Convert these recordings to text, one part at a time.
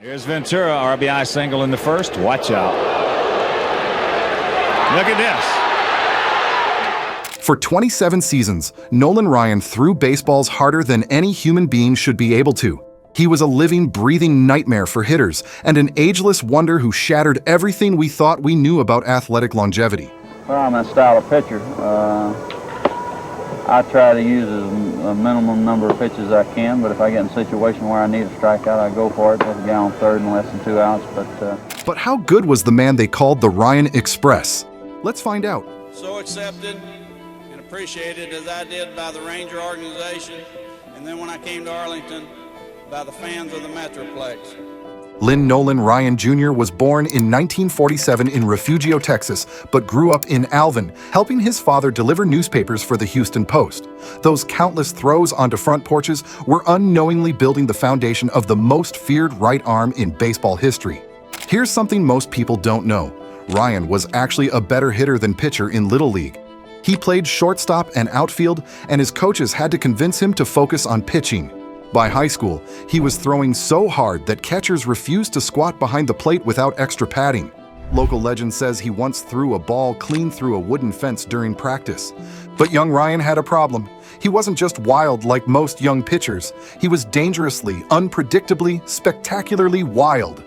Here's Ventura, RBI single in the first. Watch out. Look at this. For 27 seasons, Nolan Ryan threw baseballs harder than any human being should be able to. He was a living, breathing nightmare for hitters and an ageless wonder who shattered everything we thought we knew about athletic longevity. Well, I'm a style of pitcher. I try to use a minimum number of pitches I can, but if I get in a situation where I need a strikeout, I go for it with a guy on third and less than 2 outs. But how good was the man they called the Ryan Express? Let's find out. So accepted and appreciated as I did by the Ranger organization, and then when I came to Arlington, by the fans of the Metroplex. Lynn Nolan Ryan Jr. was born in 1947 in Refugio, Texas, but grew up in Alvin, helping his father deliver newspapers for the Houston Post. Those countless throws onto front porches were unknowingly building the foundation of the most feared right arm in baseball history. Here's something most people don't know. Ryan was actually a better hitter than pitcher in Little League. He played shortstop and outfield, and his coaches had to convince him to focus on pitching. By high school, he was throwing so hard that catchers refused to squat behind the plate without extra padding. Local legend says he once threw a ball clean through a wooden fence during practice. But young Ryan had a problem. He wasn't just wild like most young pitchers. He was dangerously, unpredictably, spectacularly wild.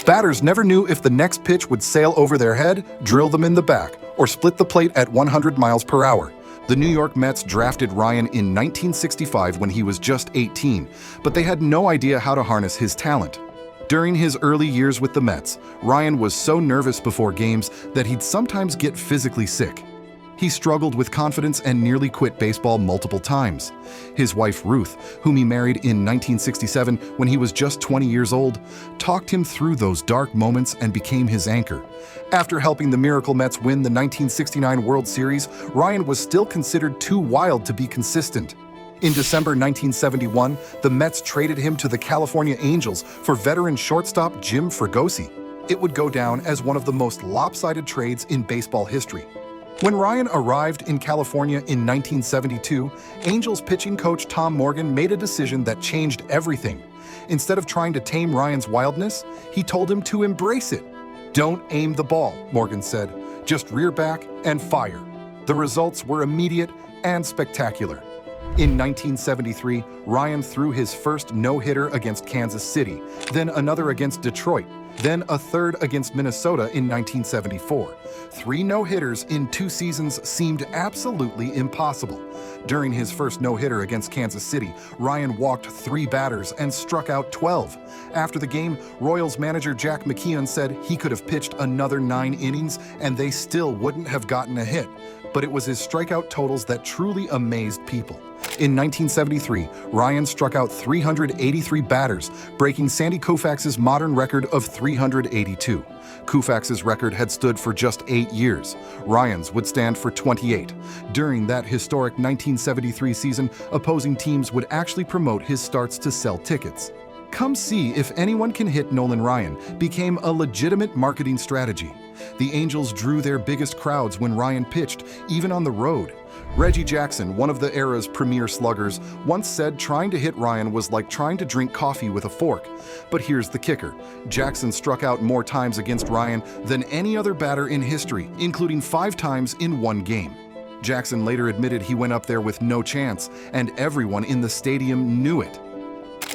Batters never knew if the next pitch would sail over their head, drill them in the back, or split the plate at 100 miles per hour. The New York Mets drafted Ryan in 1965 when he was just 18, but they had no idea how to harness his talent. During his early years with the Mets, Ryan was so nervous before games that he'd sometimes get physically sick. He struggled with confidence and nearly quit baseball multiple times. His wife Ruth, whom he married in 1967 when he was just 20 years old, talked him through those dark moments and became his anchor. After helping the Miracle Mets win the 1969 World Series, Ryan was still considered too wild to be consistent. In December 1971, the Mets traded him to the California Angels for veteran shortstop Jim Fregosi. It would go down as one of the most lopsided trades in baseball history. When Ryan arrived in California in 1972, Angels pitching coach Tom Morgan made a decision that changed everything. Instead of trying to tame Ryan's wildness, he told him to embrace it. "Don't aim the ball," Morgan said. "Just rear back and fire." The results were immediate and spectacular. In 1973, Ryan threw his first no-hitter against Kansas City, then another against Detroit, then a third against Minnesota in 1974. 3 no-hitters in 2 seasons seemed absolutely impossible. During his first no-hitter against Kansas City, Ryan walked 3 batters and struck out 12. After the game, Royals manager Jack McKeon said he could have pitched another 9 innings and they still wouldn't have gotten a hit. But it was his strikeout totals that truly amazed people. In 1973, Ryan struck out 383 batters, breaking Sandy Koufax's modern record of 382. Koufax's record had stood for just 8 years. Ryan's would stand for 28. During that historic 1973 season, opposing teams would actually promote his starts to sell tickets. "Come see if anyone can hit Nolan Ryan" became a legitimate marketing strategy. The Angels drew their biggest crowds when Ryan pitched, even on the road. Reggie Jackson, one of the era's premier sluggers, once said trying to hit Ryan was like trying to drink coffee with a fork. But here's the kicker. Jackson struck out more times against Ryan than any other batter in history, including 5 times in 1 game. Jackson later admitted he went up there with no chance, and everyone in the stadium knew it.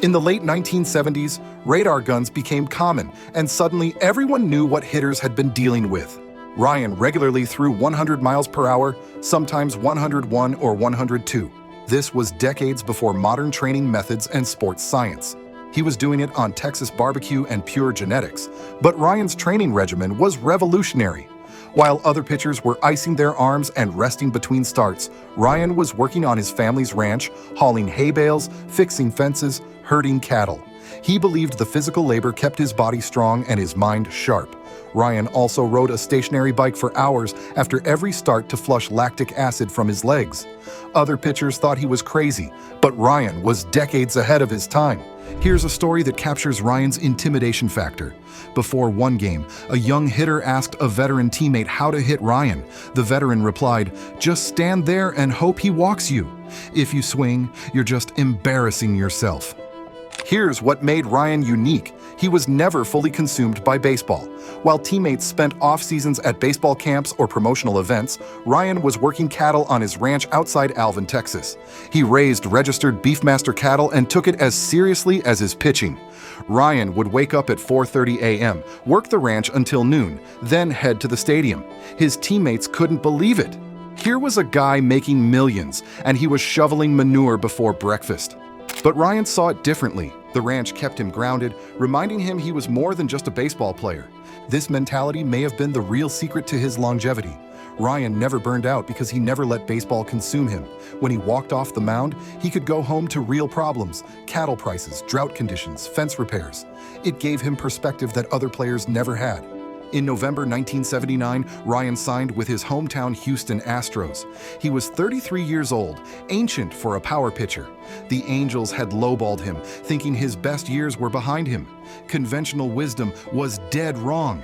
In the late 1970s, radar guns became common, and suddenly everyone knew what hitters had been dealing with. Ryan regularly threw 100 miles per hour, sometimes 101 or 102. This was decades before modern training methods and sports science. He was doing it on Texas barbecue and pure genetics, but Ryan's training regimen was revolutionary. While other pitchers were icing their arms and resting between starts, Ryan was working on his family's ranch, hauling hay bales, fixing fences, herding cattle. He believed the physical labor kept his body strong and his mind sharp. Ryan also rode a stationary bike for hours after every start to flush lactic acid from his legs. Other pitchers thought he was crazy, but Ryan was decades ahead of his time. Here's a story that captures Ryan's intimidation factor. Before one game, a young hitter asked a veteran teammate how to hit Ryan. The veteran replied, "Just stand there and hope he walks you. If you swing, you're just embarrassing yourself." Here's what made Ryan unique. He was never fully consumed by baseball. While teammates spent off-seasons at baseball camps or promotional events, Ryan was working cattle on his ranch outside Alvin, Texas. He raised registered Beefmaster cattle and took it as seriously as his pitching. Ryan would wake up at 4:30 a.m., work the ranch until noon, then head to the stadium. His teammates couldn't believe it. Here was a guy making millions, and he was shoveling manure before breakfast. But Ryan saw it differently. The ranch kept him grounded, reminding him he was more than just a baseball player. This mentality may have been the real secret to his longevity. Ryan never burned out because he never let baseball consume him. When he walked off the mound, he could go home to real problems: cattle prices, drought conditions, fence repairs. It gave him perspective that other players never had. In November 1979, Ryan signed with his hometown Houston Astros. He was 33 years old, ancient for a power pitcher. The Angels had lowballed him, thinking his best years were behind him. Conventional wisdom was dead wrong.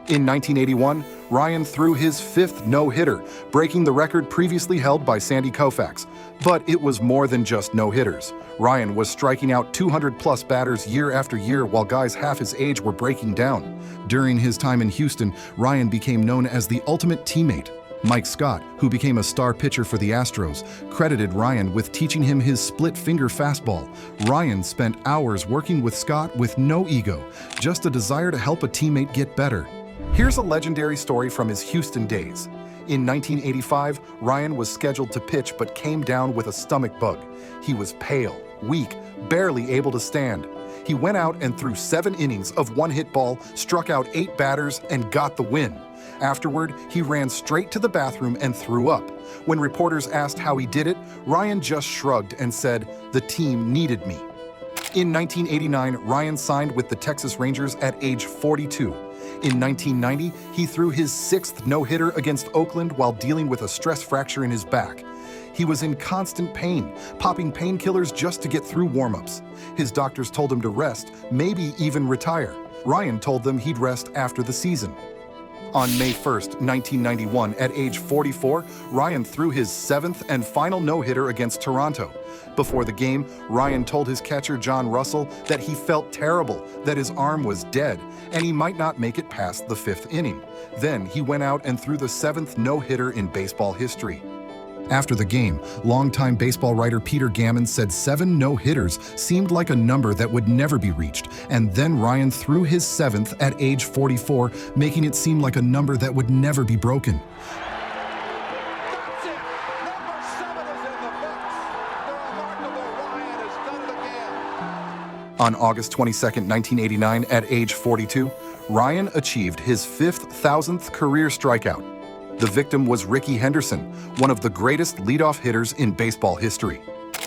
In 1981, Ryan threw his 5th no-hitter, breaking the record previously held by Sandy Koufax. But it was more than just no-hitters. Ryan was striking out 200-plus batters year after year while guys half his age were breaking down. During his time in Houston, Ryan became known as the ultimate teammate. Mike Scott, who became a star pitcher for the Astros, credited Ryan with teaching him his split-finger fastball. Ryan spent hours working with Scott with no ego, just a desire to help a teammate get better. Here's a legendary story from his Houston days. In 1985, Ryan was scheduled to pitch but came down with a stomach bug. He was pale, weak, barely able to stand. He went out and threw 7 innings of one-hit ball, struck out 8 batters, and got the win. Afterward, he ran straight to the bathroom and threw up. When reporters asked how he did it, Ryan just shrugged and said, "The team needed me." In 1989, Ryan signed with the Texas Rangers at age 42. In 1990, he threw his 6th no-hitter against Oakland while dealing with a stress fracture in his back. He was in constant pain, popping painkillers just to get through warm-ups. His doctors told him to rest, maybe even retire. Ryan told them he'd rest after the season. On May 1st, 1991, at age 44, Ryan threw his 7th and final no-hitter against Toronto. Before the game, Ryan told his catcher John Russell that he felt terrible, that his arm was dead, and he might not make it past the 5th inning. Then he went out and threw the 7th no-hitter in baseball history. After the game, longtime baseball writer Peter Gammon said 7 no-hitters seemed like a number that would never be reached, and then Ryan threw his 7th at age 44, making it seem like a number that would never be broken. That's it! Number 7 is in the books. The remarkable Ryan has done it again. On August 22, 1989, at age 42, Ryan achieved his 5th 1,000th career strikeout. The victim was Rickey Henderson, one of the greatest leadoff hitters in baseball history.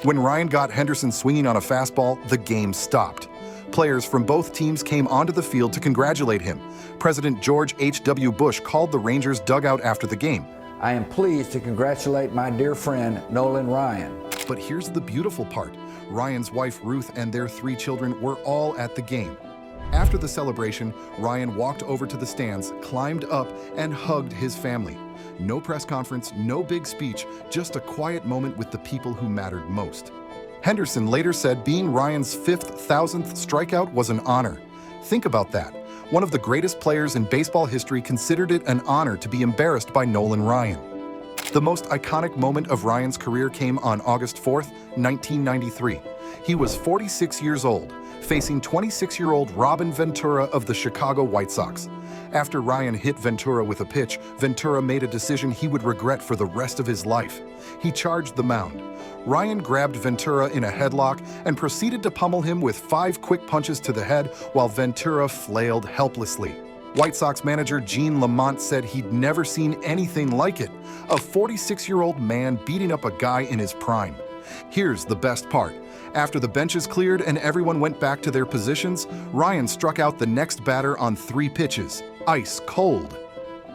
When Ryan got Henderson swinging on a fastball, the game stopped. Players from both teams came onto the field to congratulate him. President George H.W. Bush called the Rangers dugout after the game. I am pleased to congratulate my dear friend, Nolan Ryan. But here's the beautiful part. Ryan's wife Ruth and their 3 children were all at the game. After the celebration, Ryan walked over to the stands, climbed up, and hugged his family. No press conference, no big speech, just a quiet moment with the people who mattered most. Henderson later said being Ryan's 5th 1,000th strikeout was an honor. Think about that. One of the greatest players in baseball history considered it an honor to be embarrassed by Nolan Ryan. The most iconic moment of Ryan's career came on August 4th, 1993. He was 46 years old, facing 26-year-old Robin Ventura of the Chicago White Sox. After Ryan hit Ventura with a pitch, Ventura made a decision he would regret for the rest of his life. He charged the mound. Ryan grabbed Ventura in a headlock and proceeded to pummel him with 5 quick punches to the head while Ventura flailed helplessly. White Sox manager Gene Lamont said he'd never seen anything like it. A 46-year-old man beating up a guy in his prime. Here's the best part. After the benches cleared and everyone went back to their positions, Ryan struck out the next batter on 3 pitches, ice cold.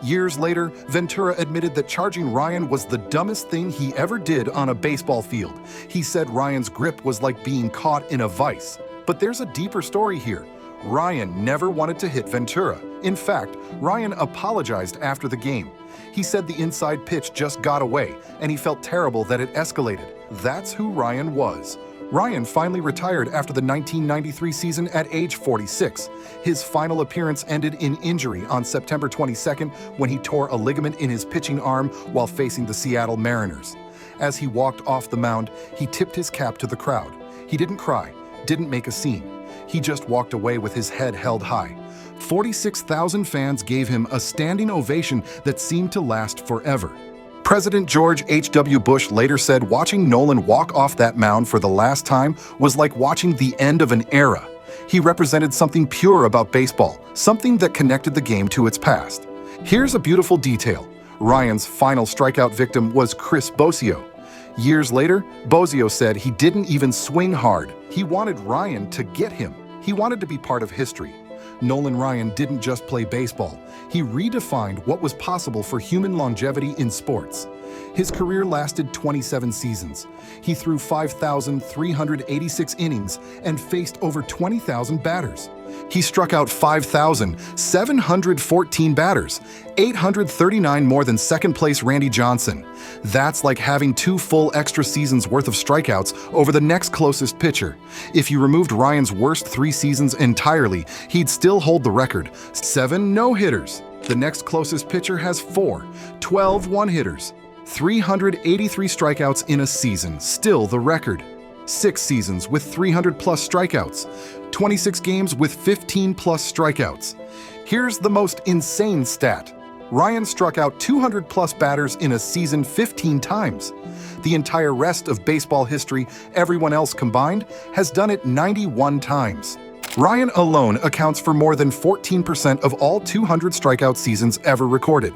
Years later, Ventura admitted that charging Ryan was the dumbest thing he ever did on a baseball field. He said Ryan's grip was like being caught in a vice. But there's a deeper story here. Ryan never wanted to hit Ventura. In fact, Ryan apologized after the game. He said the inside pitch just got away, and he felt terrible that it escalated. That's who Ryan was. Ryan finally retired after the 1993 season at age 46. His final appearance ended in injury on September 22nd when he tore a ligament in his pitching arm while facing the Seattle Mariners. As he walked off the mound, he tipped his cap to the crowd. He didn't cry, didn't make a scene. He just walked away with his head held high. 46,000 fans gave him a standing ovation that seemed to last forever. President George H.W. Bush later said watching Nolan walk off that mound for the last time was like watching the end of an era. He represented something pure about baseball, something that connected the game to its past. Here's a beautiful detail. Ryan's final strikeout victim was Chris Bosio. Years later, Bosio said he didn't even swing hard. He wanted Ryan to get him. He wanted to be part of history. Nolan Ryan didn't just play baseball. He redefined what was possible for human longevity in sports. His career lasted 27 seasons. He threw 5,386 innings and faced over 20,000 batters. He struck out 5,714 batters, 839 more than second-place Randy Johnson. That's like having 2 full extra seasons worth of strikeouts over the next closest pitcher. If you removed Ryan's worst 3 seasons entirely, he'd still hold the record: 7 no-hitters. The next closest pitcher has 4, 12 one-hitters. 383 strikeouts in a season, still the record. 6 seasons with 300-plus strikeouts. 26 games with 15-plus strikeouts. Here's the most insane stat. Ryan struck out 200-plus batters in a season 15 times. The entire rest of baseball history, everyone else combined, has done it 91 times. Ryan alone accounts for more than 14% of all 200 strikeout seasons ever recorded.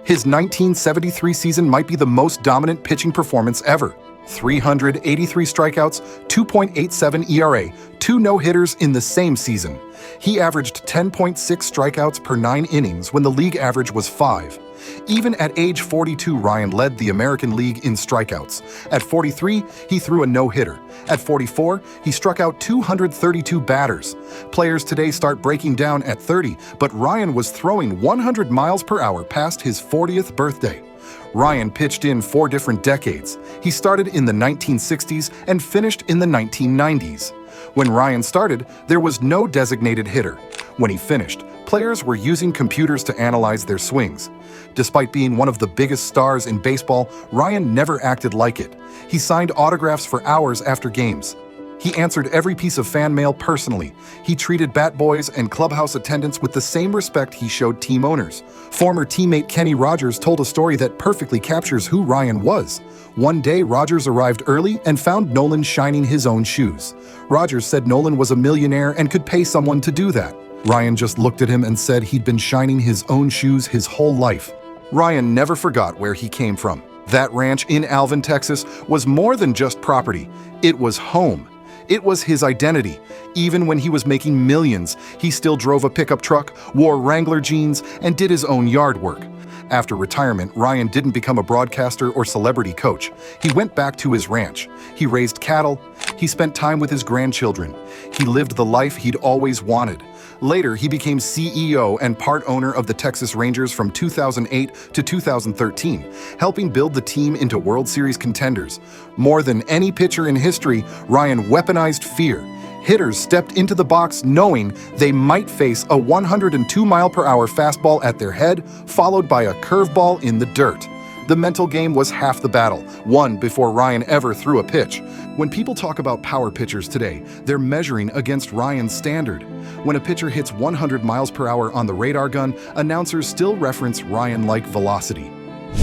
His 1973 season might be the most dominant pitching performance ever. 383 strikeouts, 2.87 ERA, 2 no-hitters in the same season. He averaged 10.6 strikeouts per 9 innings when the league average was 5. Even at age 42, Ryan led the American League in strikeouts. At 43, he threw a no-hitter. At 44, he struck out 232 batters. Players today start breaking down at 30, but Ryan was throwing 100 miles per hour past his 40th birthday. Ryan pitched in 4 different decades. He started in the 1960s and finished in the 1990s. When Ryan started, there was no designated hitter. When he finished, players were using computers to analyze their swings. Despite being one of the biggest stars in baseball, Ryan never acted like it. He signed autographs for hours after games. He answered every piece of fan mail personally. He treated bat boys and clubhouse attendants with the same respect he showed team owners. Former teammate Kenny Rogers told a story that perfectly captures who Ryan was. One day, Rogers arrived early and found Nolan shining his own shoes. Rogers said Nolan was a millionaire and could pay someone to do that. Ryan just looked at him and said he'd been shining his own shoes his whole life. Ryan never forgot where he came from. That ranch in Alvin, Texas, was more than just property. It was home. It was his identity. Even when he was making millions, he still drove a pickup truck, wore Wrangler jeans, and did his own yard work. After retirement, Ryan didn't become a broadcaster or celebrity coach. He went back to his ranch. He raised cattle. He spent time with his grandchildren. He lived the life he'd always wanted. Later, he became CEO and part owner of the Texas Rangers from 2008 to 2013, helping build the team into World Series contenders. More than any pitcher in history, Ryan weaponized fear. Hitters stepped into the box knowing they might face a 102-mile-per-hour fastball at their head, followed by a curveball in the dirt. The mental game was half the battle, won before Ryan ever threw a pitch. When people talk about power pitchers today, they're measuring against Ryan's standard. When a pitcher hits 100 miles per hour on the radar gun, announcers still reference Ryan-like velocity.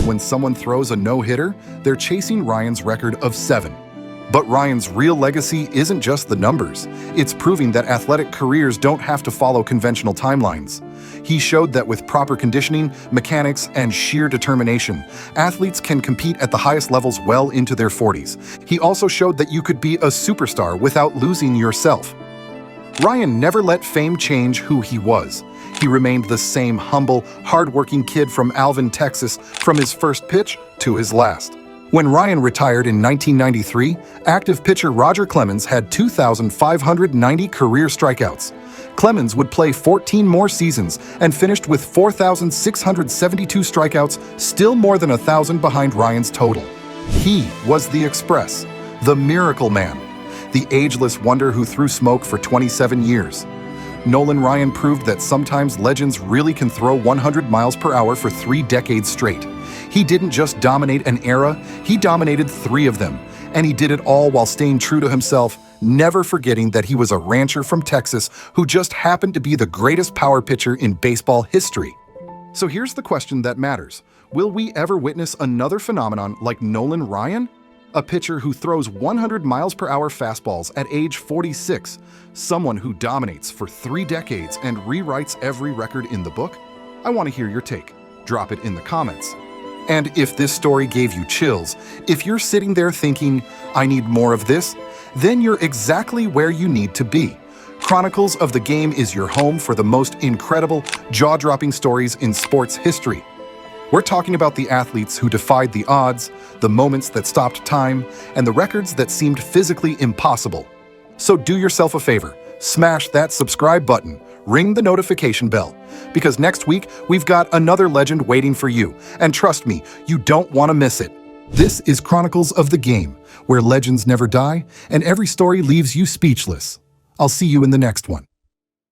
When someone throws a no-hitter, they're chasing Ryan's record of 7. But Ryan's real legacy isn't just the numbers. It's proving that athletic careers don't have to follow conventional timelines. He showed that with proper conditioning, mechanics, and sheer determination, athletes can compete at the highest levels well into their 40s. He also showed that you could be a superstar without losing yourself. Ryan never let fame change who he was. He remained the same humble, hardworking kid from Alvin, Texas, from his first pitch to his last. When Ryan retired in 1993, active pitcher Roger Clemens had 2,590 career strikeouts. Clemens would play 14 more seasons and finished with 4,672 strikeouts, still more than 1,000 behind Ryan's total. He was the Express, the Miracle Man. the ageless wonder who threw smoke for 27 years. Nolan Ryan proved that sometimes legends really can throw 100 miles per hour for 3 decades straight. He didn't just dominate an era, he dominated 3 of them. And he did it all while staying true to himself, never forgetting that he was a rancher from Texas who just happened to be the greatest power pitcher in baseball history. So here's the question that matters. Will we ever witness another phenomenon like Nolan Ryan? A pitcher who throws 100 miles per hour fastballs at age 46, someone who dominates for 3 decades and rewrites every record in the book? I want to hear your take. Drop it in the comments. And if this story gave you chills, if you're sitting there thinking, I need more of this, then you're exactly where you need to be. Chronicles of the Game is your home for the most incredible, jaw-dropping stories in sports history. We're talking about the athletes who defied the odds, the moments that stopped time, and the records that seemed physically impossible. So do yourself a favor, smash that subscribe button, ring the notification bell, because next week we've got another legend waiting for you, and trust me, you don't want to miss it. This is Chronicles of the Game, where legends never die, and every story leaves you speechless. I'll see you in the next one.